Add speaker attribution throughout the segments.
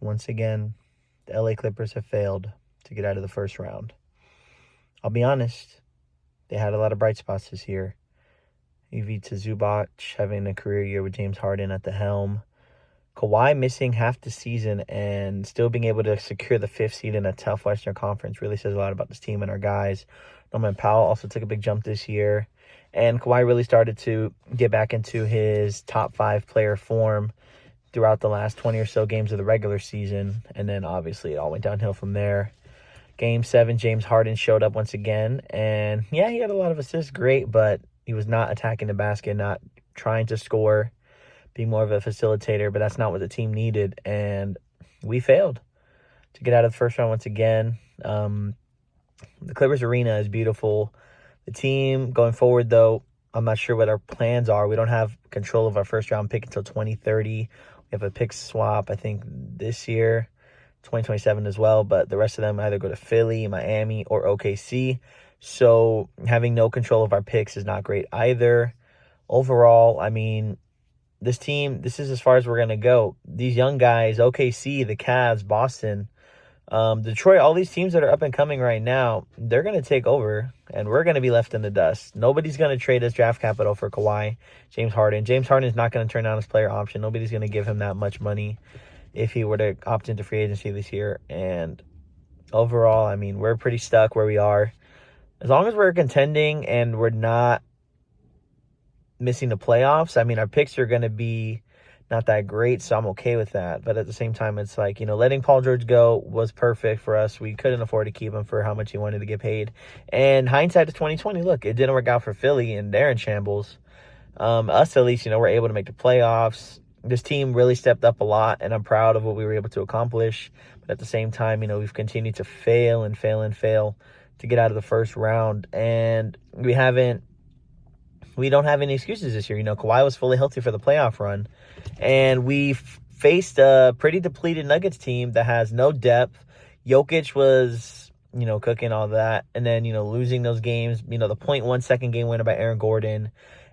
Speaker 1: once again, the LA Clippers have failed to get out of the first round. I'll be honest, they had a lot of bright spots this year. Ivica Zubac having a career year with James Harden at the helm. Kawhi missing half the season and still being able to secure the 5th seed in a tough Western Conference really says a lot about this team and our guys. Norman Powell also took a big jump this year. And Kawhi really started to get back into his top 5 player form throughout the last 20 or so games of the regular season. And then obviously it all went downhill from there. Game 7, James Harden showed up once again. And yeah, he had a lot of assists, great, but he was not attacking the basket, not trying to score, being more of a facilitator, but that's not what the team needed, and we failed to get out of the first round once again. The Clippers arena is beautiful. The team going forward, though, I'm not sure what our plans are. We don't have control of our first-round pick until 2030. We have a pick swap, I think, this year, 2027 as well, but the rest of them either go to Philly, Miami, or OKC. So having no control of our picks is not great either. Overall, I mean, this team, this is as far as we're going to go. These young guys, OKC, the Cavs, Boston, Detroit, all these teams that are up and coming right now, they're going to take over, and we're going to be left in the dust. Nobody's going to trade us draft capital for Kawhi, James Harden. James Harden is not going to turn down his player option. Nobody's going to give him that much money if he were to opt into free agency this year. And overall, I mean, we're pretty stuck where we are. As long as we're contending and we're not missing the playoffs, I mean, our picks are going to be not that great, so I'm okay with that. But at the same time, it's like, letting Paul George go was perfect for us. We couldn't afford to keep him for how much he wanted to get paid. And hindsight is 2020. Look, it didn't work out for Philly, and they're in shambles. Us, at least, we're able to make the playoffs. This team really stepped up a lot, and I'm proud of what we were able to accomplish. But at the same time, we've continued to fail and fail and fail to get out of the first round. And we don't have any excuses this year. Kawhi was fully healthy for the playoff run, and we faced a pretty depleted Nuggets team that has no depth. Jokic was, cooking all that, and then, losing those games, the 0.1 second game winner by Aaron Gordon,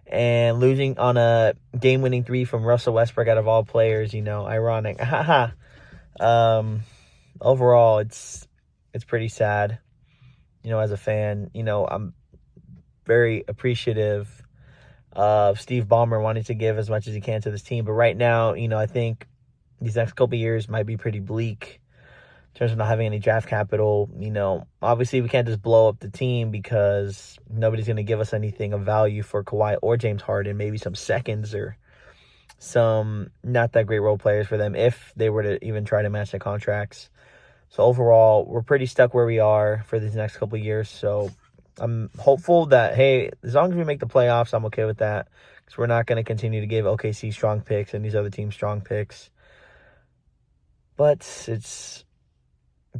Speaker 1: and losing on a game-winning 3 from Russell Westbrook out of all players, ironic. Overall, it's pretty sad, as a fan. I'm very appreciative of Steve Ballmer wanting to give as much as he can to this team. But right now, I think these next couple of years might be pretty bleak in terms of not having any draft capital. Obviously we can't just blow up the team because nobody's going to give us anything of value for Kawhi or James Harden, maybe some seconds or some not that great role players for them if they were to even try to match their contracts. So overall, we're pretty stuck where we are for these next couple of years. So I'm hopeful that, hey, as long as we make the playoffs, I'm okay with that, because we're not going to continue to give OKC strong picks and these other teams strong picks. But it's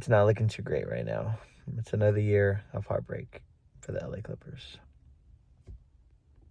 Speaker 1: not looking too great right now. It's another year of heartbreak for the LA Clippers.